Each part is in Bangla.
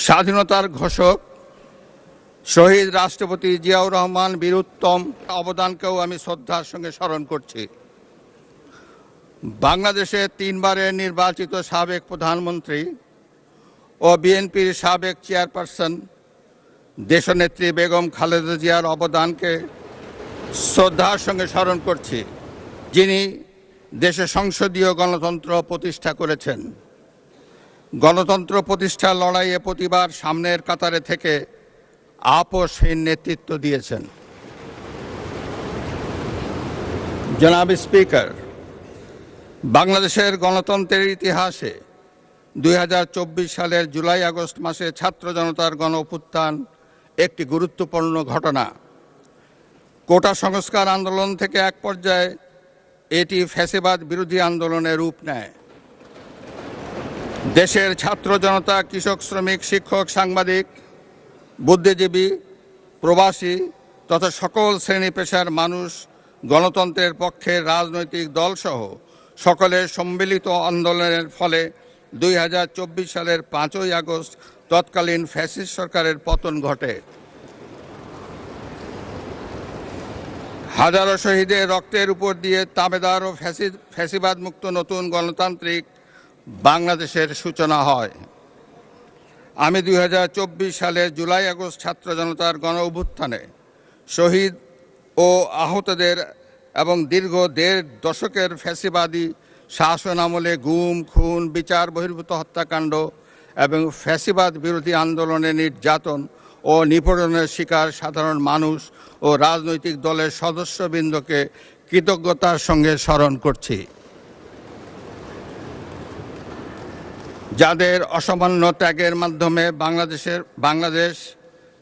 স্বাধীনতার ঘোষক শহীদ রাষ্ট্রপতি জিয়াউর রহমান বীরুত্তম অবদানকেও আমি শ্রদ্ধার সঙ্গে স্মরণ করছি। বাংলাদেশের তিনবারের নির্বাচিত সাবেক প্রধানমন্ত্রী ও বিএনপির সাবেক চেয়ারপারসন দেশনেত্রী বেগম খালেদা জিয়ার অবদানকে শ্রদ্ধার সঙ্গে স্মরণ করছি, যিনি দেশে সংসদীয় গণতন্ত্র প্রতিষ্ঠা করেছেন। গণতন্ত্র প্রতিষ্ঠার লড়াইয়ে প্রতিবার সামনের কাতারে থেকে আপোষহীন নেতৃত্ব দিয়েছেন। জনাব স্পিকার, বাংলাদেশের গণতন্ত্রের ইতিহাসে 2024 সালের জুলাই আগস্ট মাসে ছাত্র জনতার গণ অভ্যুত্থান একটি গুরুত্বপূর্ণ ঘটনা। কোটা সংস্কার আন্দোলন থেকে এক পর্যায়ে এটি ফ্যাসিবাদ বিরোধী আন্দোলনে রূপ নেয়। দেশের ছাত্র জনতা, কৃষক, শ্রমিক, শিক্ষক, সাংবাদিক, বুদ্ধিজীবী, প্রবাসী তথা সকল শ্রেণী পেশার মানুষ গণতন্ত্রের পক্ষে রাজনৈতিক দলসহ সকলের সম্মিলিত আন্দোলনের ফলে 2024 সালের 5ই আগস্ট তৎকালীন ফ্যাসিস্ট সরকারের পতন ঘটে। হাজারো শহীদের রক্তের উপর দিয়ে তাবেদার ও ফ্যাসিবাদ মুক্ত নতুন গণতান্ত্রিক বাংলাদেশের সূচনা হয়। আমি 2024 সালের জুলাই আগস্ট ছাত্র জনতার গণ অভ্যুত্থানে শহীদ ও আহতদের এবং দীর্ঘ 1.5 দশকের ফ্যাসিবাদী শাসন আমলে গুম, খুন, বিচার বহির্ভূত হত্যাকাণ্ড এবং ফ্যাসিবাদ বিরোধী আন্দোলনে নির্যাতন ও নিপীড়নের শিকার সাধারণ মানুষ ও রাজনৈতিক দলের সদস্যবৃন্দকে কৃতজ্ঞতার সঙ্গে স্মরণ করছি, যাদের অসামান্য ত্যাগের মাধ্যমে বাংলাদেশ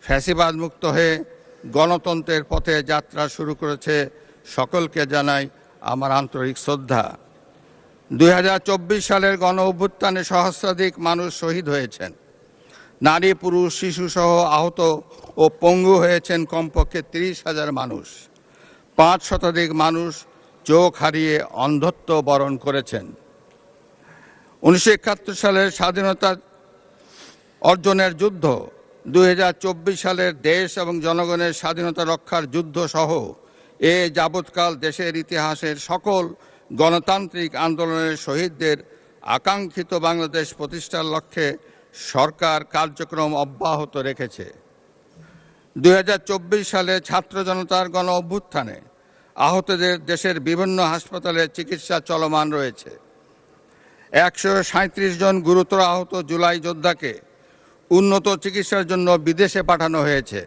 ফ্যাসিবাদ মুক্ত হয়ে গণতন্ত্রের পথে যাত্রা শুরু করেছে। সকলকে জানাই আমার আন্তরিক শ্রদ্ধা। 2024 সালের গণ অভ্যুত্থানে সহস্রাধিক মানুষ শহীদ হয়েছেন। নারী, পুরুষ, শিশুসহ আহত ও পঙ্গু হয়েছেন কমপক্ষে 30,000 মানুষ। 5 শতাধিক মানুষ চোখ হারিয়ে অন্ধত্ব বরণ করেছেন। 1971 সালের স্বাধীনতা অর্জনের যুদ্ধ, 2024 সালের দেশ এবং জনগণের স্বাধীনতা রক্ষার যুদ্ধ সহ এ যাবৎকাল দেশের ইতিহাসের সকল গণতান্ত্রিক আন্দোলনের শহীদদের আকাঙ্ক্ষিত বাংলাদেশ প্রতিষ্ঠার লক্ষ্যে সরকার কার্যক্রম অব্যাহত রেখেছে। 2024 সালে ছাত্র জনতার গণ অভ্যুত্থানে আহতদের দেশের বিভিন্ন হাসপাতালে চিকিৎসা চলমান রয়েছে। 137 জন গুরুতর আহত জুলাই যোদ্ধাকে উন্নত চিকিৎসার জন্য বিদেশে পাঠানো হয়েছে।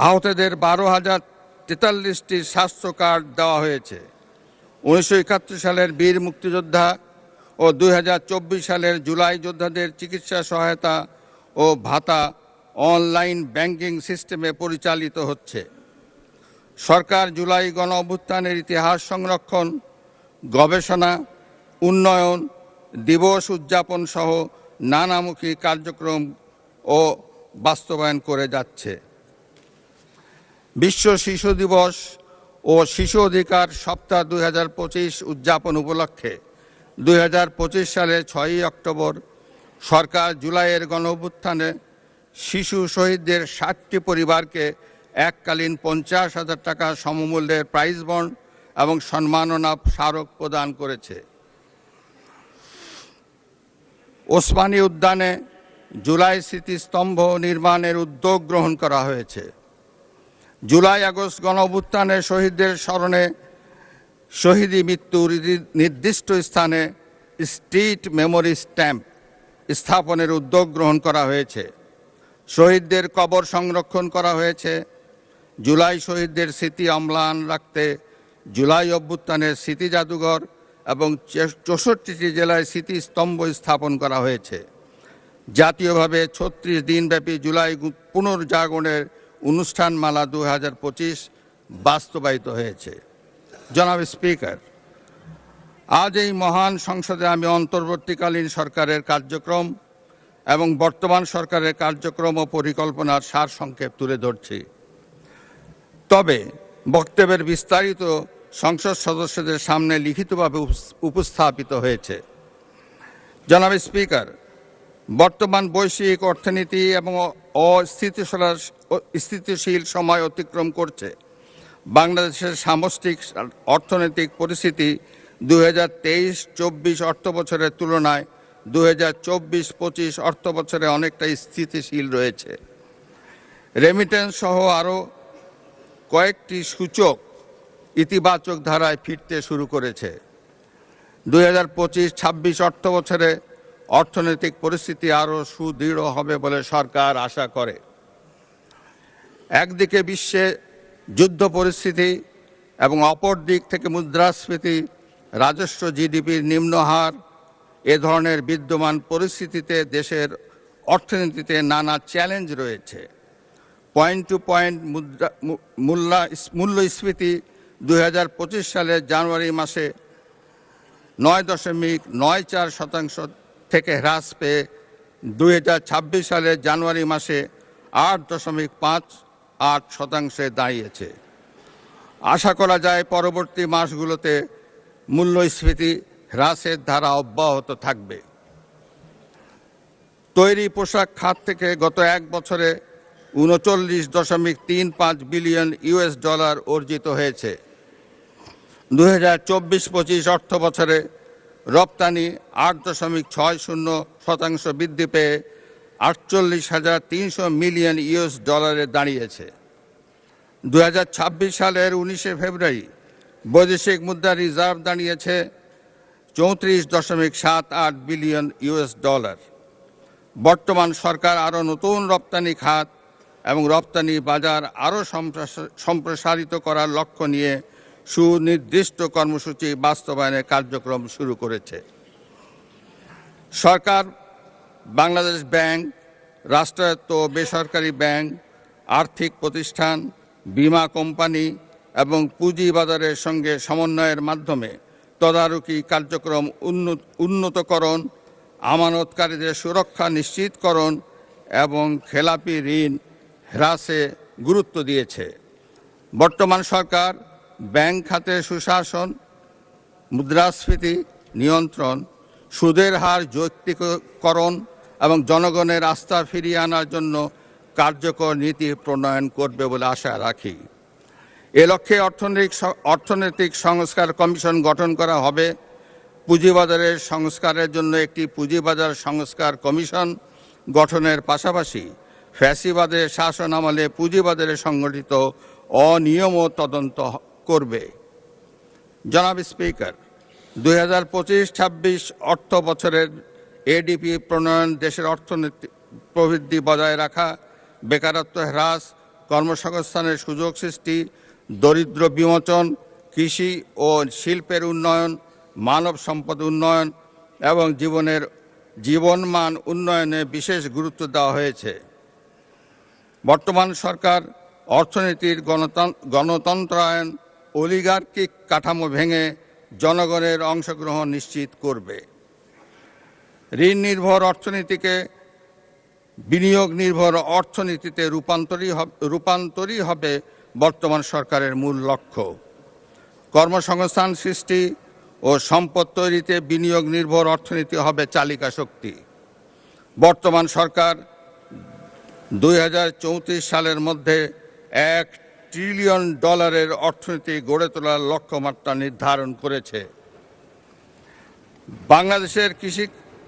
আহতদের 12,043টি স্বাস্থ্য কার্ড দেওয়া হয়েছে। 1971 সালের বীর মুক্তিযোদ্ধা ও 2024 সালের জুলাই যোদ্ধাদের চিকিৎসা সহায়তা ও ভাতা অনলাইন ব্যাংকিং সিস্টেমে পরিচালিত হচ্ছে। সরকার জুলাই গণ অভ্যুত্থানের ইতিহাস সংরক্ষণ, গবেষণা, উন্নয়ন, দিবস উদযাপন সহ নানামুখী কার্যক্রম ও বাস্তবায়ন করে যাচ্ছে। বিশ্ব শিশু দিবস ও শিশু অধিকার সপ্তাহ 2025 উদযাপন উপলক্ষে 2025 সালের 6ই অক্টোবর সরকার জুলাইয়ের গণ অভ্যুত্থানে শিশু শহীদদের 60টি পরিবারকে এককালীন 50,000 টাকা সমমূল্যের প্রাইজ বন্ড এবং সম্মাননা স্মারক প্রদান করেছে। ওসমানী উদ্যানে জুলাই স্মৃতিস্তম্ভ নির্মাণের উদ্যোগ গ্রহণ করা হয়েছে। জুলাই আগস্ট গণ অভ্যুত্থানে শহীদদের স্মরণে শহীদি মৃত্যুর নির্দিষ্ট স্থানে স্ট্রিট মেমোরি স্ট্যাম্প স্থাপনের উদ্যোগ গ্রহণ করা হয়েছে। শহীদদের কবর সংরক্ষণ করা হয়েছে। জুলাই শহীদদের স্মৃতি অম্লান রাখতে জুলাই অভ্যুত্থানের স্মৃতি জাদুঘর এবং 64টি জেলায় স্মৃতিস্তম্ভ স্থাপন করা হয়েছে। জাতীয়ভাবে 36 দিনব্যাপী জুলাই পুনর্জাগরণের অনুষ্ঠানমালা 2025 বাস্তবায়িত হয়েছে। জনাব স্পিকার, আজ এই মহান সংসদে আমি অন্তর্বর্তীকালীন সরকারের কার্যক্রম এবং বর্তমান সরকারের কার্যক্রম ও পরিকল্পনার সারসংক্ষেপ তুলে ধরছি। তবে বক্তব্যের বিস্তারিত সংসদ সদস্যদের সামনে লিখিতভাবে উপস্থাপিত হয়েছে। জনাব স্পিকার, বর্তমান বৈশ্বিক অর্থনীতি এবং স্থিতিশীল সময় অতিক্রম করছে। বাংলাদেশের সামষ্টিক অর্থনৈতিক পরিস্থিতি 2023-24 অর্থবছরের তুলনায় 2024-25 অর্থবছরে অনেকটা স্থিতিশীল রয়েছে। রেমিটেন্স সহ আরও কয়েকটি সূচক ইতিবাচক ধারায় ফিরতে শুরু করেছে। 2025-26 অর্থবছরে অর্থনৈতিক পরিস্থিতি আরও সুদৃঢ় হবে বলে সরকার আশা করে। একদিকে বিশ্বে যুদ্ধ পরিস্থিতি এবং অপর দিক থেকে মুদ্রাস্ফীতি, রাজস্ব জিডিপির নিম্ন হার, এ ধরনের বিদ্যমান পরিস্থিতিতে দেশের অর্থনীতিতে নানা চ্যালেঞ্জ রয়েছে। পয়েন্ট টু পয়েন্ট মূল্যস্ফীতি 2025 সালের জানুয়ারি মাসে 9.94% থেকে হ্রাস পেয়ে 2026 সালের জানুয়ারি মাসে 8.58% দাঁড়িয়েছে। আশা করা যায় পরবর্তী মাসগুলোতে মূল্যস্ফীতি হ্রাসের ধারা অব্যাহত থাকবে। তৈরি পোশাক খাত থেকে গত এক বছরে 39.35 বিলিয়ন ইউএস ডলার অর্জিত হয়েছে। 2024-25 অর্থ বছরে রপ্তানি 8.60% বৃদ্ধি পেয়ে 48,300 মিলিয়ন ইউএস ডলারে দাঁড়িয়েছে। 2026 সালের 19 ফেব্রুয়ারি বৈদেশিক মুদ্রা রিজার্ভ দাঁড়িয়েছে 34.78 বিলিয়ন ইউএস ডলার। বর্তমান সরকার আরও নতুন রপ্তানি খাত এবং রপ্তানি বাজার আরও সম্প্রসারিত করার লক্ষ্য নিয়ে সুনির্দিষ্ট কর্মসূচি বাস্তবায়নের কার্যক্রম শুরু করেছে। সরকার বাংলাদেশ ব্যাংক, রাষ্ট্রায়ত্ত বেসরকারি ব্যাংক, আর্থিক প্রতিষ্ঠান, বীমা কোম্পানি এবং পুঁজিবাজারের সঙ্গে সমন্বয়ের মাধ্যমে তদারকি কার্যক্রম উন্নতকরণ, আমানতকারীদের সুরক্ষা নিশ্চিতকরণ এবং খেলাপি ঋণ হ্রাসে গুরুত্ব দিয়েছে। বর্তমান সরকার ব্যাংক খাতে সুশাসন, মুদ্রাস্ফীতি নিয়ন্ত্রণ, সুদের হার যৌক্তিকরণ এবং জনগণের আস্থা ফিরিয়ে আনার জন্য কার্যকর নীতি প্রণয়ন করবে বলে আশা রাখি। এ লক্ষ্যে অর্থনৈতিক সংস্কার কমিশন গঠন করা হবে। পুঁজিবাজারের সংস্কারের জন্য একটি পুঁজিবাজার সংস্কার কমিশন গঠনের পাশাপাশি ফ্যাসিবাদের শাসন আমলে পুঁজিবাজারে সংগঠিত অনিয়মও তদন্ত করবে। জনাব স্পিকার, 2025-26 অর্থ বছরের এডিপি প্রণয়ন দেশের অর্থনৈতিক প্রবৃদ্ধি বজায় রাখা, বেকারত্ব হ্রাস, কর্মসংস্থানের সুযোগ সৃষ্টি, দরিদ্র বিমোচন, কৃষি ও শিল্পের উন্নয়ন, মানব সম্পদ উন্নয়ন এবং জীবনমান উন্নয়নে বিশেষ গুরুত্ব দেওয়া হয়েছে। বর্তমান সরকার অর্থনীতির গণতন্ত্রায়ন, অলিগার্কিক কাঠামো ভেঙে জনগণের অংশগ্রহণ নিশ্চিত করবে। ঋণ নির্ভর অর্থনীতিকে বিনিয়োগ নির্ভর অর্থনীতিতে রূপান্তরই হবে বর্তমান সরকারের মূল লক্ষ্য। কর্মসংস্থান সৃষ্টি ও সম্পদ তৈরিতে বিনিয়োগ নির্ভর অর্থনীতি হবে চালিকা শক্তি। বর্তমান সরকার 2034 সালের মধ্যে $1 ট্রিলিয়ন অর্থনীতি গড়ে তোলার লক্ষ্যমাত্রা নির্ধারণ করেছে। বাংলাদেশের কৃষি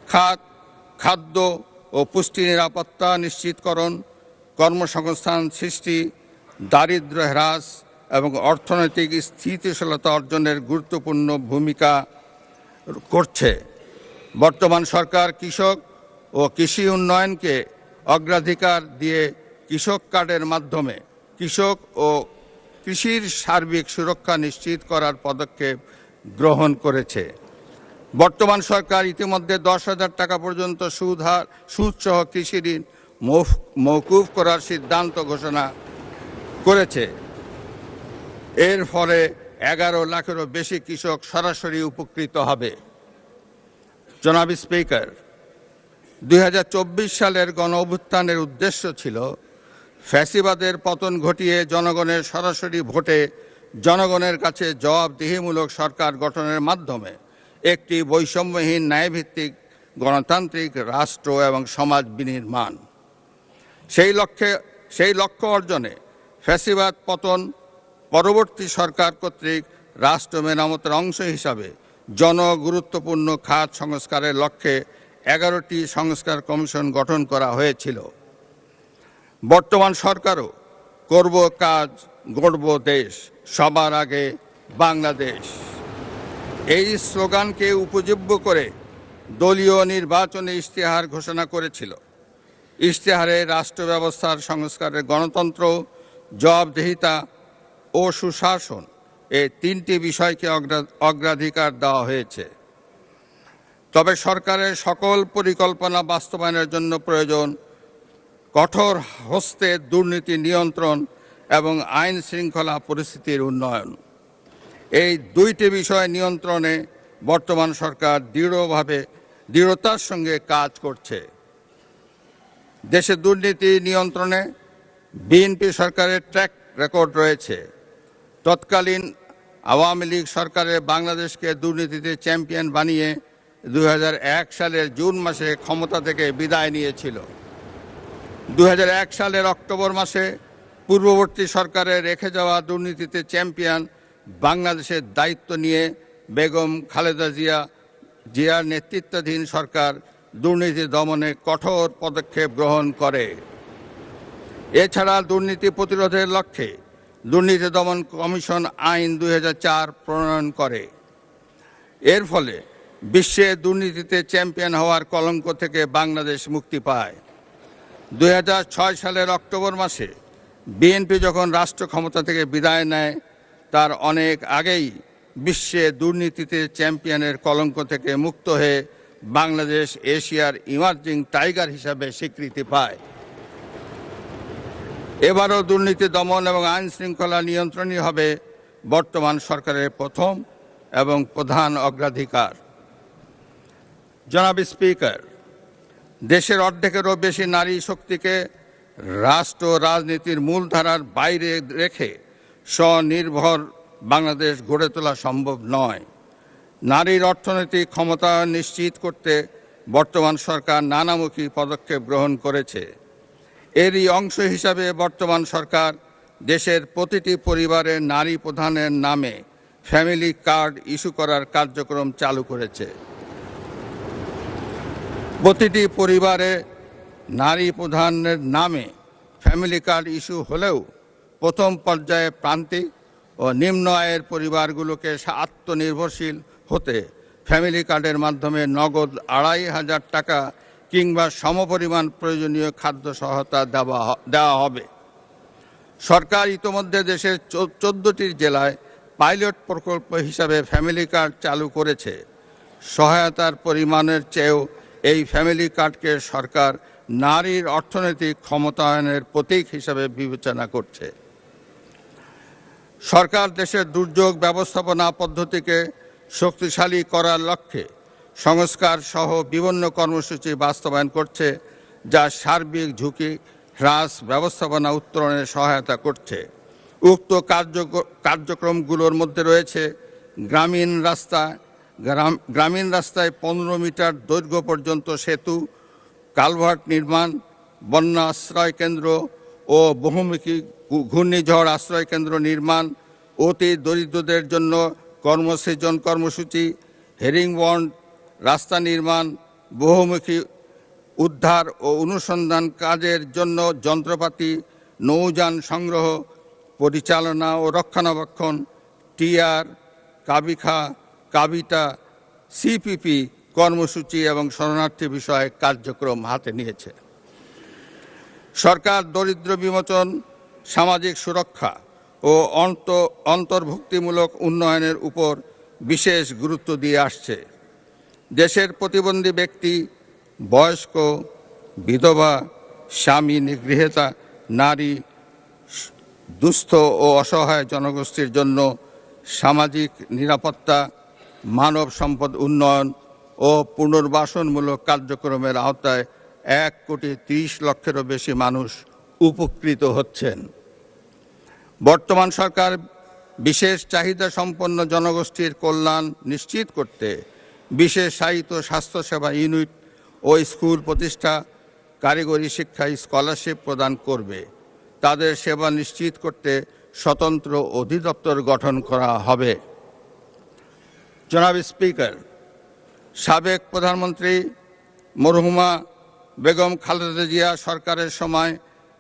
খাত, খাদ্য ও পুষ্টি নিরাপত্তা নিশ্চিতকরণ, কর্মসংস্থান সৃষ্টি, দারিদ্র্য হ্রাস এবং অর্থনৈতিক স্থিতিশীলতা অর্জনের গুরুত্বপূর্ণ ভূমিকা করছে। বর্তমান সরকার কৃষক ও কৃষি উন্নয়নকে অগ্রাধিকার দিয়ে কৃষক কার্ডের মাধ্যমে কৃষক ও কৃষির সার্বিক সুরক্ষা নিশ্চিত করার পদক্ষেপ গ্রহণ করেছে। বর্তমান সরকার ইতিমধ্যে 10,000 টাকা পর্যন্ত সুদসহ কৃষি ঋণ মওকুফ করার সিদ্ধান্ত ঘোষণা করেছে। এর ফলে 11 লাখেরও বেশি কৃষক সরাসরি উপকৃত হবে। জনাব স্পিকার, 2024 সালের গণঅভ্যুত্থানের উদ্দেশ্য ছিল ফ্যাসিবাদের পতন ঘটিয়ে জনগণের সরাসরি ভোটে জনগণের কাছে জবাবদিহিমূলক সরকার গঠনের মাধ্যমে একটি বৈষম্যহীন ন্যায়ভিত্তিক গণতান্ত্রিক রাষ্ট্র এবং সমাজ বিনির্মাণ। সেই লক্ষ্য অর্জনে ফ্যাসিবাদ পতন পরবর্তী সরকার কর্তৃক রাষ্ট্র মেরামতের অংশ হিসাবে জনগুরুত্বপূর্ণ খাত সংস্কারের লক্ষ্যে 11টি সংস্কার কমিশন গঠন করা হয়েছিল। বর্তমান সরকারও করব কাজ, গড়ব দেশ, সবার আগে বাংলাদেশ, এই স্লোগানকে উপজীব্য করে দলীয় নির্বাচনে ইশতেহার ঘোষণা করেছিল। ইশতেহারে রাষ্ট্র ব্যবস্থার সংস্কারের গণতন্ত্র, জবাবদিহিতা ও সুশাসন এই 3টি বিষয়কে অগ্রাধিকার দেওয়া হয়েছে। তবে সরকারের সকল পরিকল্পনা বাস্তবায়নের জন্য প্রয়োজন কঠোর হস্তে দুর্নীতি নিয়ন্ত্রণ এবং আইন শৃঙ্খলা পরিস্থিতির উন্নয়ন। এই 2টি বিষয় নিয়ন্ত্রণে বর্তমান সরকার দৃঢ়তার সঙ্গে কাজ করছে। দেশে দুর্নীতি নিয়ন্ত্রণে বিএনপি সরকারের ট্র্যাক রেকর্ড রয়েছে। তৎকালীন আওয়ামী লীগ সরকারের বাংলাদেশকে দুর্নীতিতে চ্যাম্পিয়ন বানিয়ে 2001 সালের জুন মাসে ক্ষমতা থেকে বিদায় নিয়েছিল। 2001 সালের অক্টোবর মাসে পূর্ববর্তী সরকারের রেখে যাওয়া দুর্নীতিতে চ্যাম্পিয়ন বাংলাদেশের দায়িত্ব নিয়ে বেগম খালেদা জিয়ার নেতৃত্বাধীন সরকার দুর্নীতি দমনে কঠোর পদক্ষেপ গ্রহণ করে। এছাড়া দুর্নীতি প্রতিরোধের লক্ষ্যে দুর্নীতি দমন কমিশন আইন 2004 প্রণয়ন করে। এর ফলে বিশ্বে দুর্নীতিতে চ্যাম্পিয়ন হওয়ার কলঙ্ক থেকে বাংলাদেশ মুক্তি পায়। 2006 সালের অক্টোবর মাসে বিএনপি যখন রাষ্ট্র ক্ষমতা থেকে বিদায় নেয়, তার অনেক আগেই বিশ্বে দুর্নীতিতে চ্যাম্পিয়নের কলঙ্ক থেকে মুক্ত হয়ে বাংলাদেশ এশিয়ার ইমার্জিং টাইগার হিসাবে স্বীকৃতি পায়। এবারও দুর্নীতি দমন এবং আইন শৃঙ্খলা নিয়ন্ত্রণই হবে বর্তমান সরকারের প্রথম এবং প্রধান অগ্রাধিকার। জনাব স্পিকার, দেশের অর্ধেকেরও বেশি নারী শক্তিকে রাষ্ট্র রাজনীতির মূলধারার বাইরে রেখে স্বনির্ভর বাংলাদেশ গড়ে তোলা সম্ভব নয়। নারীর অর্থনৈতিক ক্ষমতায়ন নিশ্চিত করতে বর্তমান সরকার নানামুখী পদক্ষেপ গ্রহণ করেছে। এরই অংশ হিসাবে বর্তমান সরকার দেশের প্রতিটি পরিবারের নারী প্রধানের নামে ফ্যামিলি কার্ড ইস্যু করার কার্যক্রম চালু করেছে। প্রতিটি পরিবারে নারী প্রধানের নামে ফ্যামিলি কার্ড ইস্যু হলেও প্রথম পর্যায়ে প্রান্তিক ও নিম্ন আয়ের পরিবারগুলোকে আত্মনির্ভরশীল হতে ফ্যামিলি কার্ডের মাধ্যমে নগদ 2,500 টাকা কিংবা সমপরিমাণ প্রয়োজনীয় খাদ্য সহায়তা দেওয়া হবে। সরকার ইতোমধ্যে দেশের 14টি জেলায় পাইলট প্রকল্প হিসাবে ফ্যামিলি কার্ড চালু করেছে। সহায়তার পরিমাণের চেয়েও এই ফ্যামিলি কার্ডকে সরকার নারীর অর্থনৈতিক ক্ষমতায়নের প্রতীক হিসাবে বিবেচনা করছে। সরকার দেশের দুর্যোগ ব্যবস্থাপনা পদ্ধতিকে শক্তিশালী করার লক্ষ্যে সংস্কার সহ বিভিন্ন কর্মসূচি বাস্তবায়ন করছে, যা সার্বিক ঝুঁকি হ্রাস ব্যবস্থাপনা উত্তরণে সহায়তা করছে। উক্ত কার্যক্রমগুলোর মধ্যে রয়েছে গ্রামীণ রাস্তায় 15 মিটার দৈর্ঘ্য পর্যন্ত সেতু, কালভার্ট নির্মাণ, বন্যা আশ্রয় কেন্দ্র ও বহুমুখী ঘূর্ণিঝড় আশ্রয় কেন্দ্র নির্মাণ, অতি দরিদ্রদের জন্য কর্মসৃজন কর্মসূচি, হেরিংবন্ড রাস্তা নির্মাণ, বহুমুখী উদ্ধার ও অনুসন্ধান কাজের জন্য যন্ত্রপাতি, নৌযান সংগ্রহ, পরিচালনা ও রক্ষণাবেক্ষণ, টিআর, কাবিটা, সিপিপি কর্মসূচি এবং শরণার্থী বিষয়ে কার্যক্রম হাতে নিয়েছে। সরকার দরিদ্র বিমোচন, সামাজিক সুরক্ষা ও অন্তর্ভুক্তিমূলক উন্নয়নের উপর বিশেষ গুরুত্ব দিয়ে আসছে। দেশের প্রতিবন্ধী ব্যক্তি, বয়স্ক, বিধবা, স্বামী নিগৃহীতা নারী, দুস্থ ও অসহায় জনগোষ্ঠীর জন্য সামাজিক নিরাপত্তা, মানব সম্পদ উন্নয়ন ও পুনর্বাসনমূলক কার্যক্রমের আওতায় 1,30,00,000-এরও বেশি মানুষ উপকৃত হচ্ছেন। বর্তমান সরকার বিশেষ চাহিদা সম্পন্ন জনগোষ্ঠীর কল্যাণ নিশ্চিত করতে বিশেষায়িত স্বাস্থ্যসেবা ইউনিট ও স্কুল প্রতিষ্ঠা কারিগরি শিক্ষায় স্কলারশিপ প্রদান করবে। তাদের সেবা নিশ্চিত করতে স্বতন্ত্র অধিদপ্তর গঠন করা হবে। জনাব স্পিকার, সাবেক প্রধানমন্ত্রী মরহুমা বেগম খালেদা জিয়া সরকারের সময়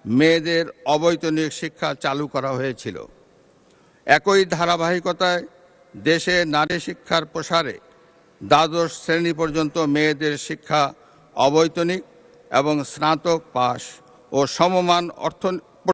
মেয়েদের অবৈতনিক শিক্ষা চালু করা হয়েছিল। একই ধারাবাহিকতায় দেশে নারী শিক্ষার প্রসারে দ্বাদশ শ্রেণী পর্যন্ত মেয়েদের শিক্ষা অবৈতনিক এবং স্নাতক পাশ ও সমমান